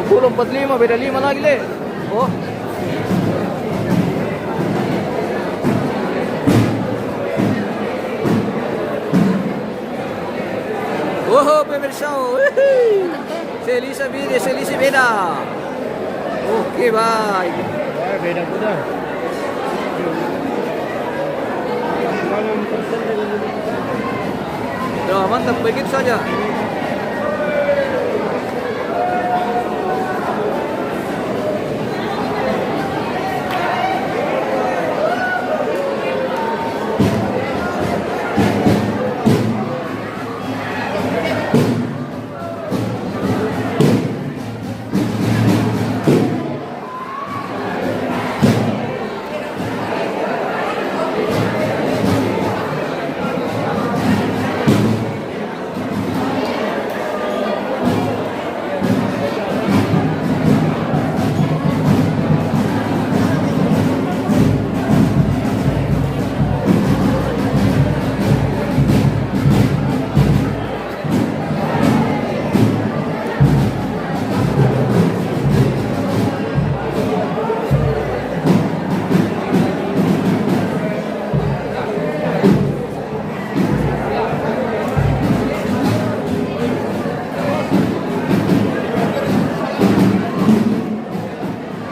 50, 45, beda 5 lagi, Le. Oh. Oh, pemirsa. Selisih beda. Oke, baik. Beda kuda. Ya, mantap, begitu saja.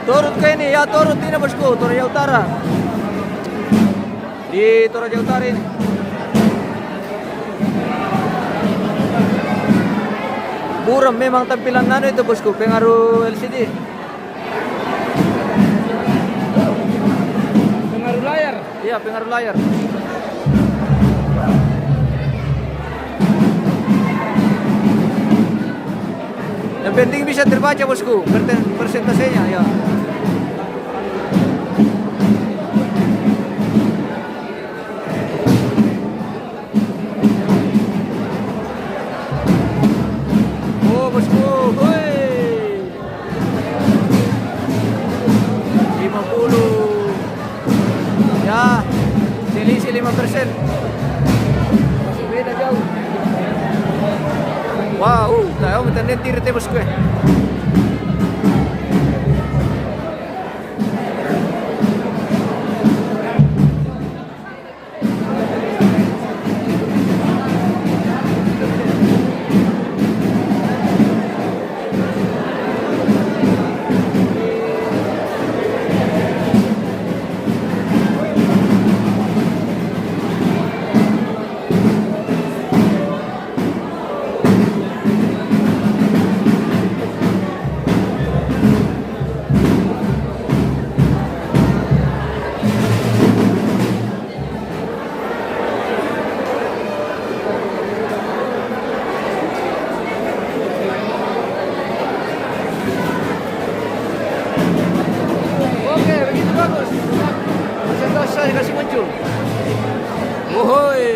Turut ke ini, ya turut ini bosku, Toraja Utara. Di Toraja Utara ini. Buram memang tampilan nano itu bosku, pengaruh LCD. Pengaruh layar. Iya, pengaruh layar. Yang penting bisa terbaca bosku, persentasenya ya. Oh bosku, woi. 50. Ya, selisih 5%. Beda jauh. Wow, tahu minta nentir teh bosku. Oke, begitu bagus. Presentasi kasih muncul. Wohoi.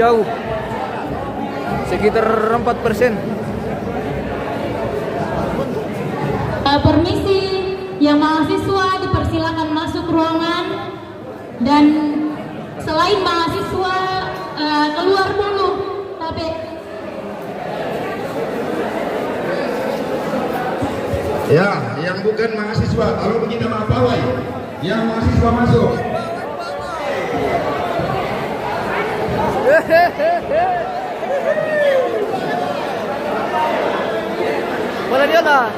jauh. Sekitar 4%. Permisi, yang mahasiswa dipersilakan masuk ruangan, dan selain mahasiswa keluar dulu. Tapi ya, yang bukan mahasiswa, kalau kita maaf pawai, yang mahasiswa masuk. Bola dia lah.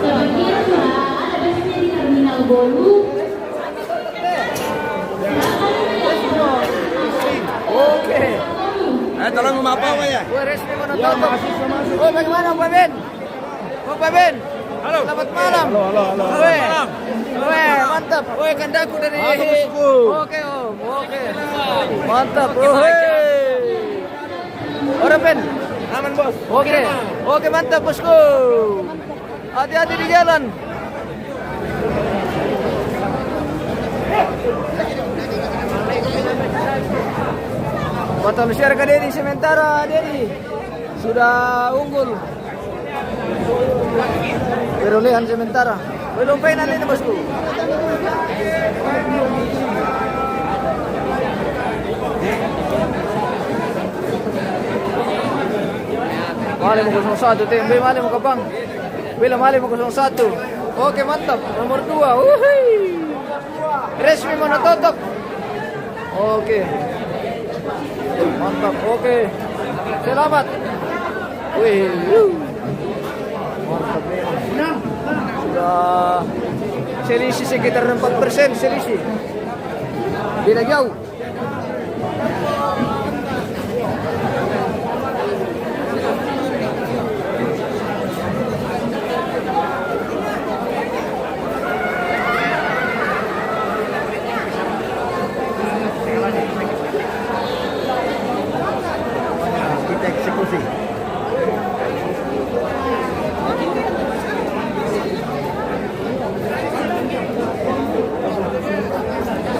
sebagian ada busnya di terminal Bolu. Oke. Tolong maaf pawai ya. Gue resmi menonton. Oh, bagaimana Pak Ben? Pak Ben. Halo. Selamat malam. Halo. Weh, mantap. Weh, kandaku dari. Oke, Om. Oke. Mantap. Ora Ben. Aman bos. Oke, mantap bosku. Hati-hati di jalan. Batal share ke Dedi sementara Dedi sudah unggul. Perolehan sementara. Belum final ini bosku. Malim 01 TMB Malim ke Bang. Bila Malim 01. Oke, mantap. Nomor 2. Resmi monototok. Oke. Mantap. Oke. Selamat. Wih. Mantap ini. Sudah selisih sekitar 4% selisih. Beda jauh. Kita eksekusi.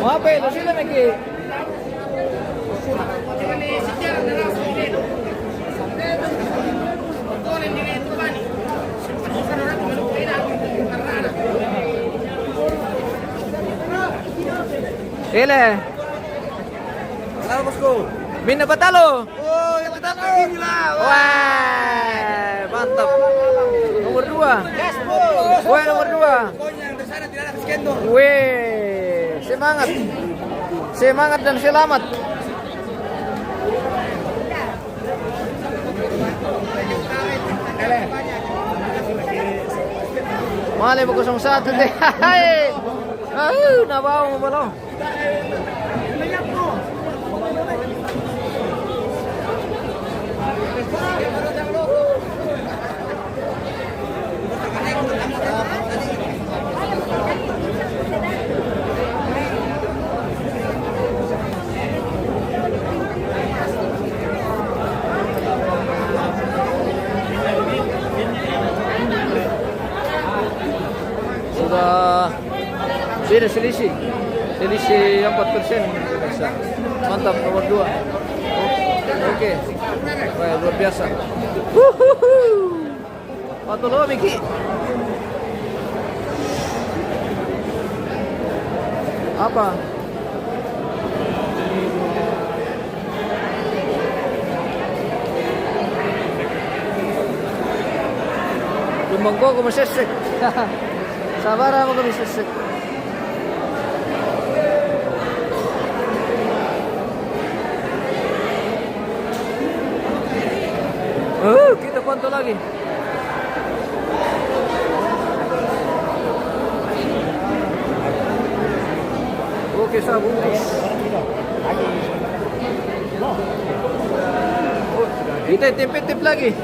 Apa itu sih lagi? Ele. Halo bosku. Mina patalo. Oh, yang kita lagi lah. Wah, mantap. Nomor 2. Yes, bos. Wah, nomor 2. Pokoknya yang tersana tidak ada skendor. Weh, semangat. Semangat dan selamat. Mali 01 deh. Hai. Nabaw mo balo. Sudah selisih 4%. Mantap, nomor 2. Oke. Wah, luar biasa. Patolo Miki. Apa? Tumbang ko masesek. Sabar mo kami sesek. Kita pantau lagi. Oke, sabungkus. Kita tip lagi.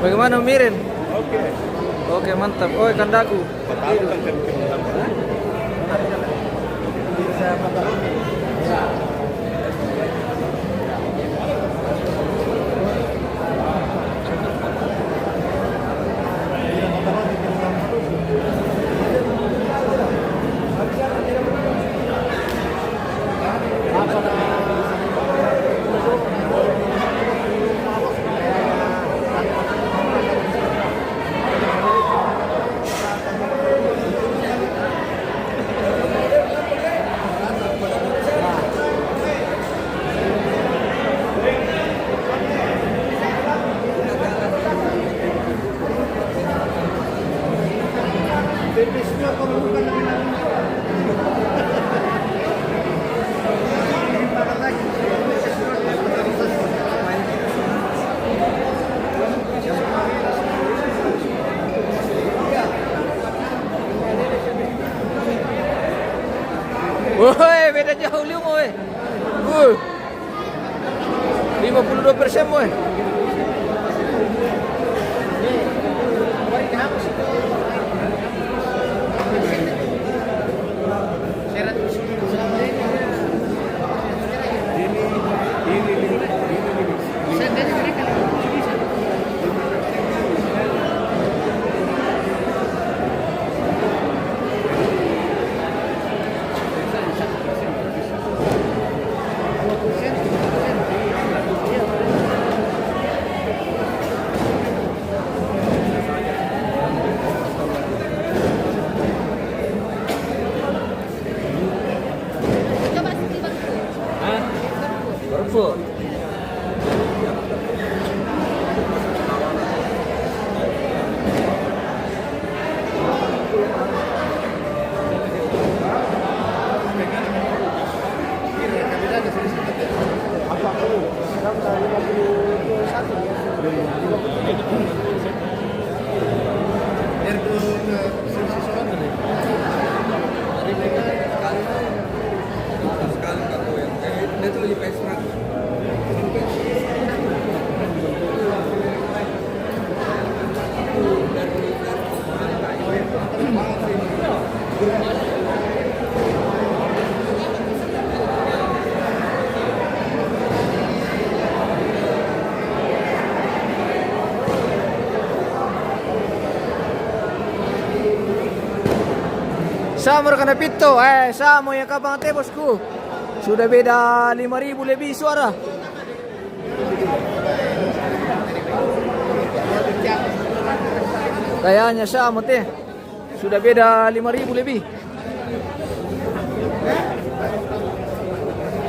Bagaimana Mirin? Oke. Oke, mantap. Oh, ikan dagu. Woi, beda jauh liu woi. 52% woi. Berful. Sama rekan Pito, sama yang kabang teh bosku. Sudah beda 5.000 lebih suara. Kayaknya sama teh. Sudah beda 5.000 lebih.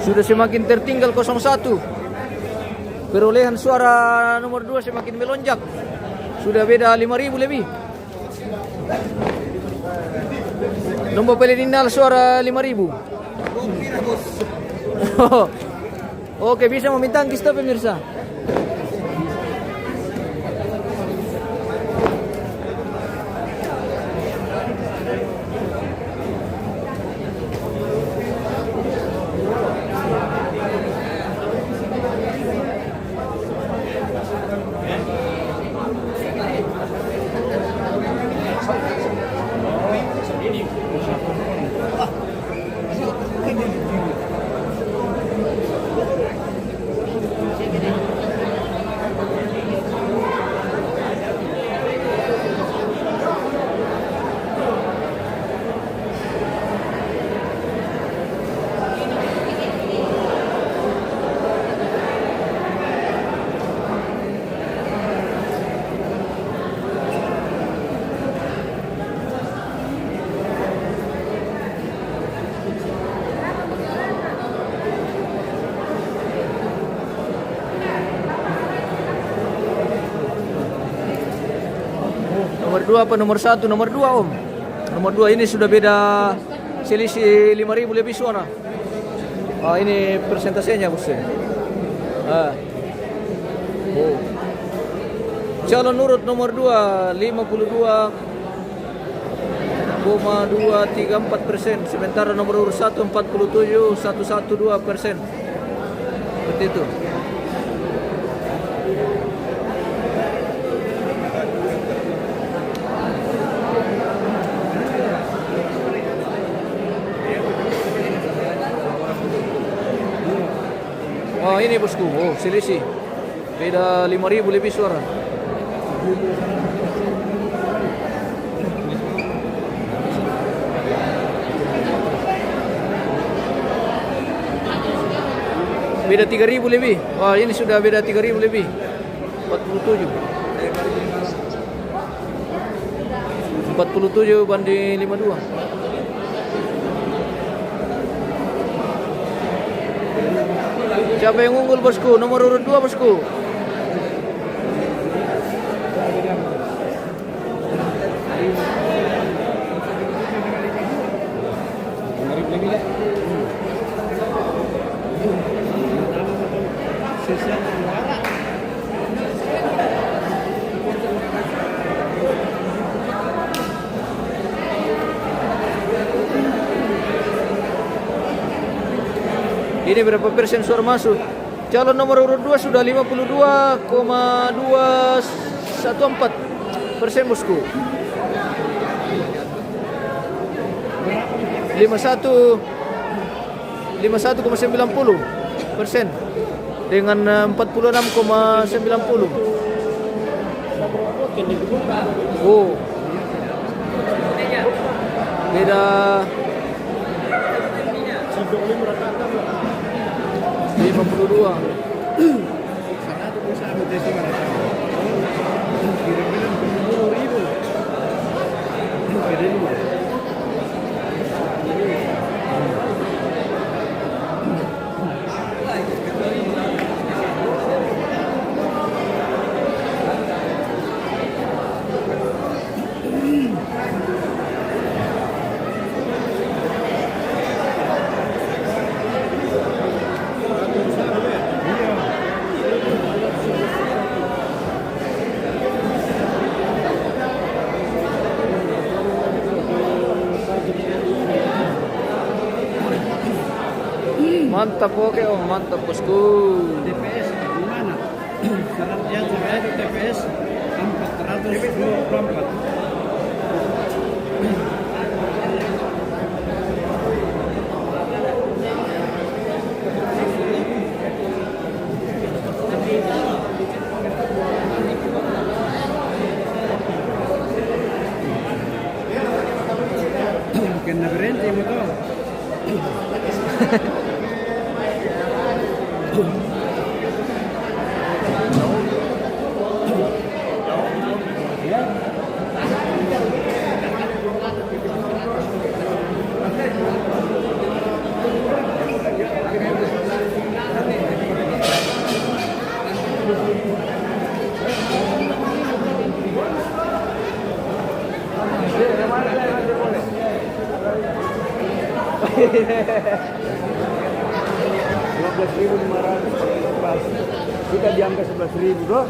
Sudah semakin tertinggal 01. Perolehan suara nomor 2 semakin melonjak. Sudah beda 5.000 lebih. Nombor preliminar suara 5.000. Oke, bisa meminta kita pemirsa. Nomor 2 apa nomor 1? Nomor 2 om. Nomor 2 ini sudah beda selisih 5.000 lebih suara. Ini persentasenya bos. Calon urut nomor 2 52,234%. Sementara nomor urut 1 47,112%. Seperti itu. ini bosku. Oh, selisih. Beda 5.000 lebih suara. Beda 3.000 lebih. Wah, ini sudah beda 3.000 lebih. 47. 47 banding 52. Siapa yang unggul bosku? Nomor urut 2 bosku. Ini berapa persen suara masuk? Calon nomor urut 2 sudah 52,214% bosku. 51,90% dengan 46,90. Oh, beda 52. Mantap, oke om, mantap bosku. TPS di mana? Syaratnya saya itu TPS 424. Kena berhenti motor. Kita di angka 11.000 bro.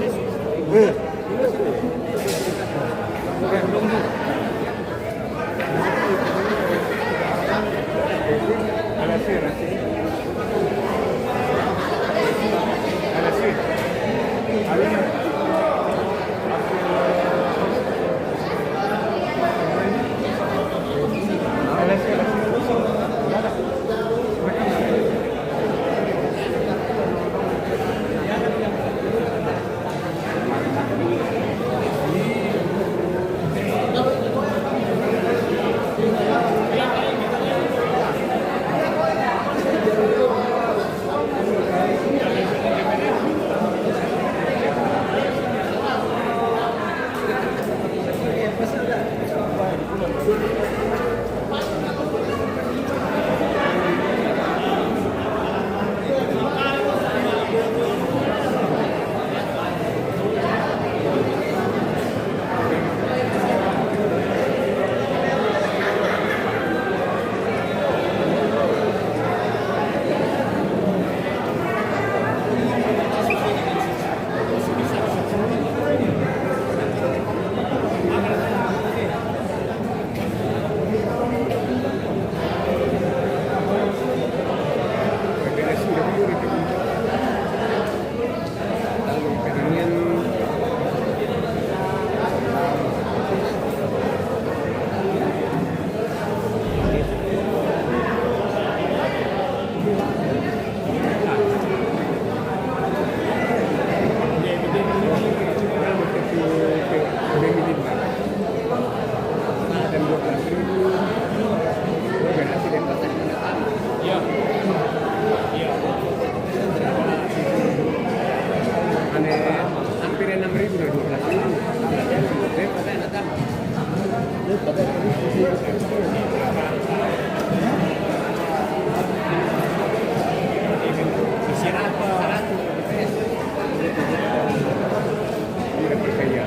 sudah 12.000. Ini dapat kaya.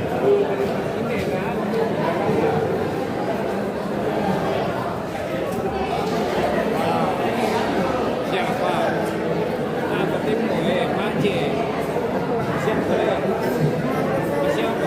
Siapa? Apa tim boleh Mace? Siapa? Siapa?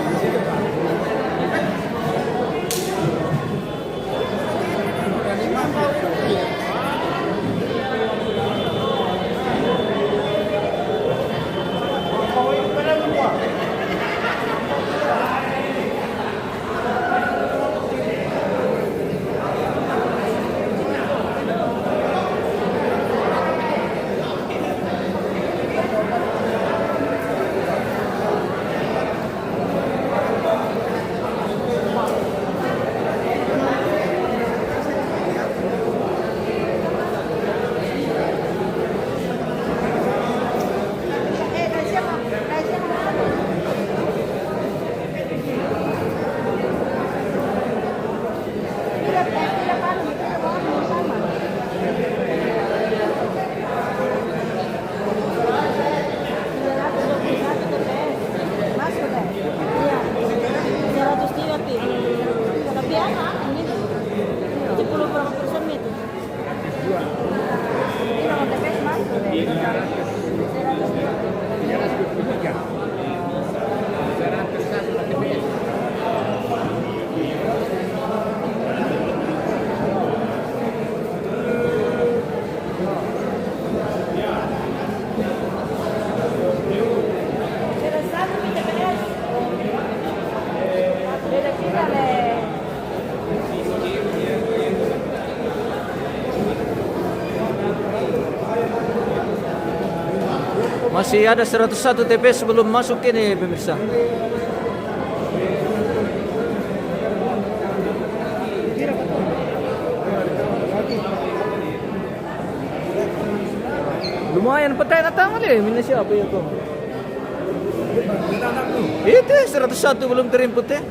Masih ada 101 TPS sebelum masuk ini pemirsa. Lumayan petai datang deh, minus siapa ya kok? Itu 101 belum terimput ya?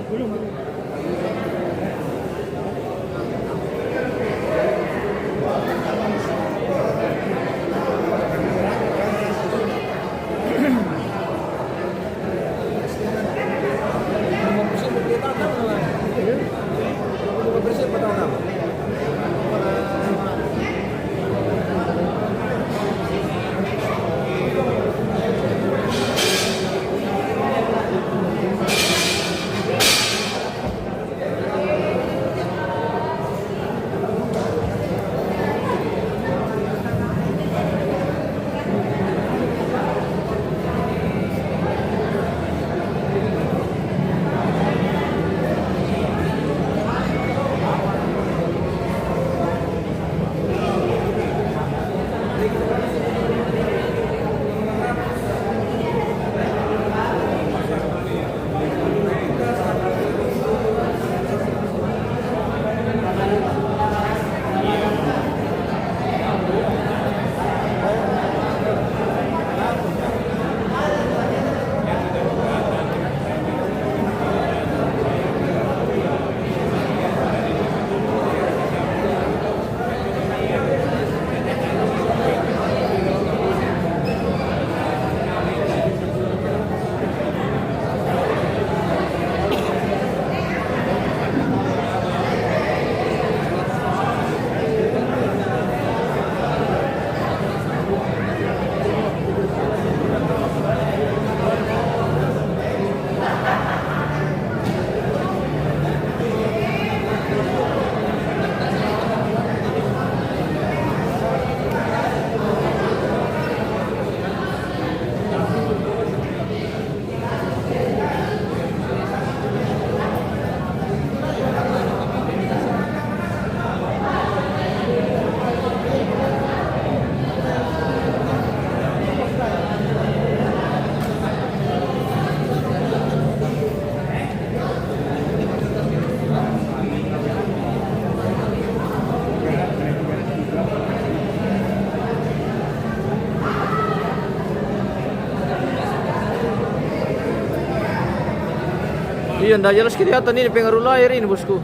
Iya, ndak jelas kelihatan ini pengaruh layar ini bosku.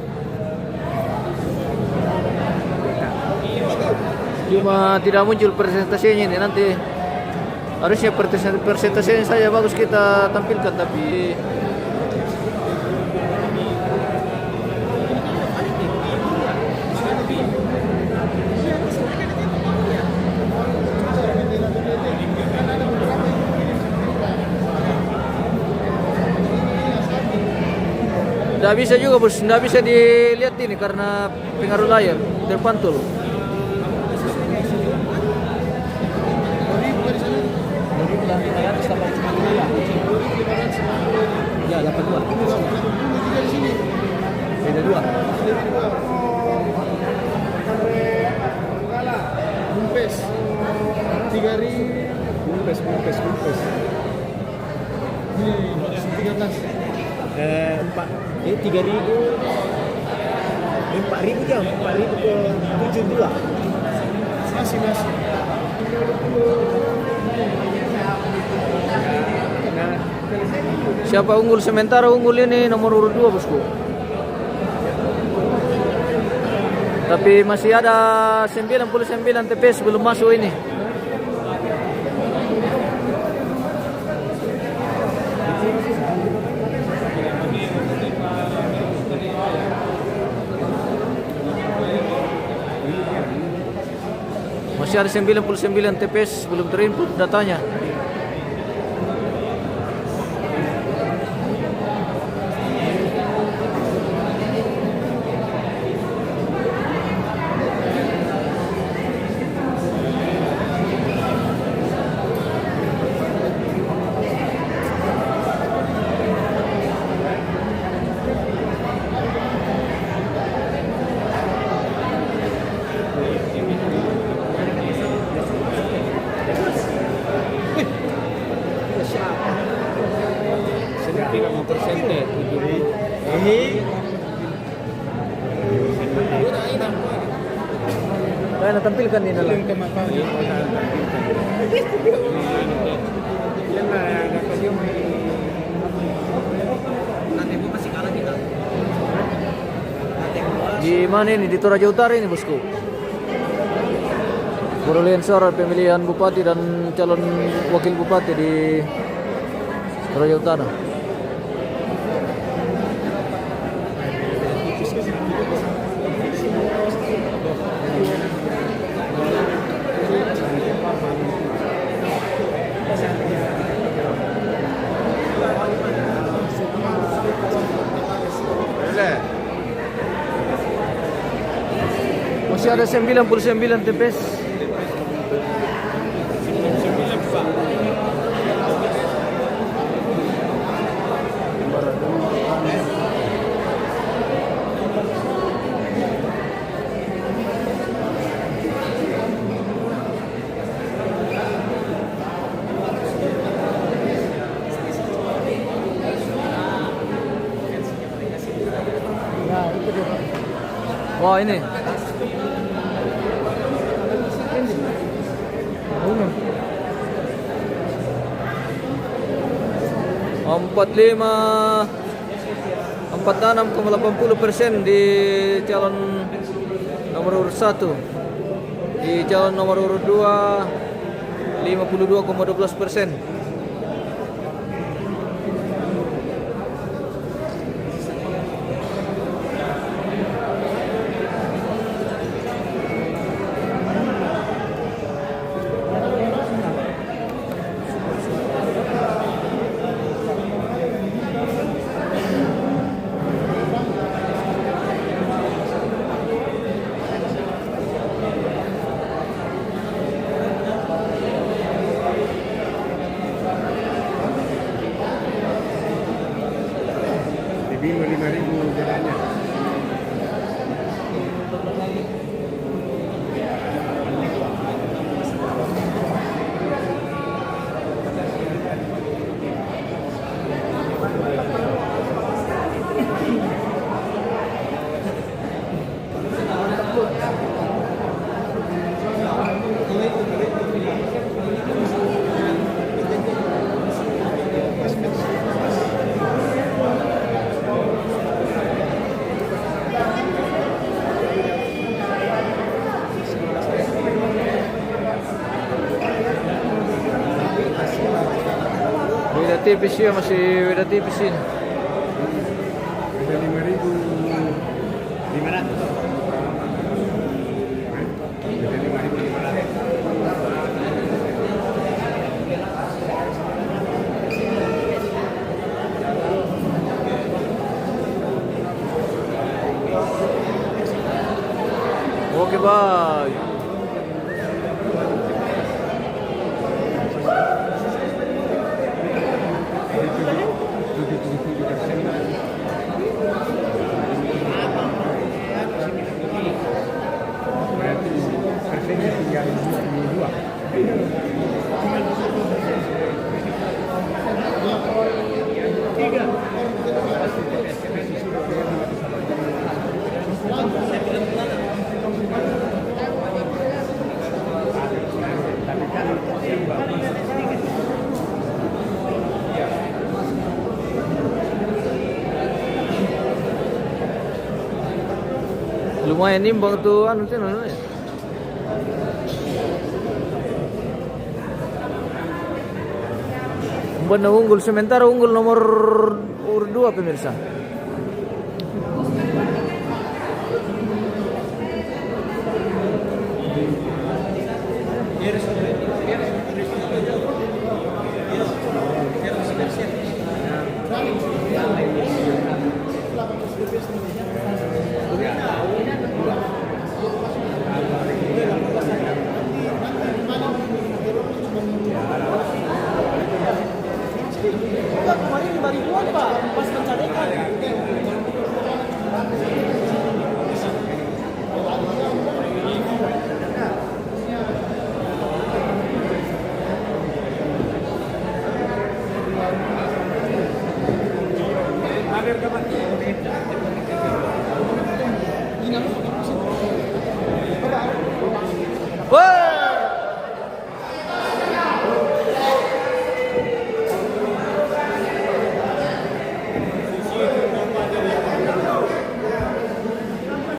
Cuma tidak muncul presentasinya ini nanti. Harusnya presentasinya saja bagus kita tampilkan, tapi tidak bisa juga bos, tidak bisa dilihat ini karena pengaruh layar terpantul. Ya, dapat 2. Beda 2. Bumpes. 3.000. Bumpes. Ini 13. 3.000. 4.000 jam. 4.000 ke 72. Masih. Siapa unggul sementara unggul ini nomor urut 2 bosku. Tapi masih ada 99 TPS belum masuk ini. Masih ada 99 TPS belum terinput datanya. Kaya natampilkan din na lang. Di mana ini? Di Toraja Utara ini bosku. Perolehan suara pemilihan bupati dan calon wakil bupati di Toraja Utara. Masih ada 99 TPS. Wah ini. Empat 46,80% di calon nomor urut 1, di calon nomor urut 2 52,12%. Lebih 5.000 jalannya. tipis ya, masih beda tipis ini. Beda 5.000. 500. Beda 5.500. Oke, bye. Berarti persennya tinggal 2. Lumayan nimbang tuh anu tuh namanya. Benar unggul, sementara unggul nomor urut 2 pemirsa. Hadir kapan?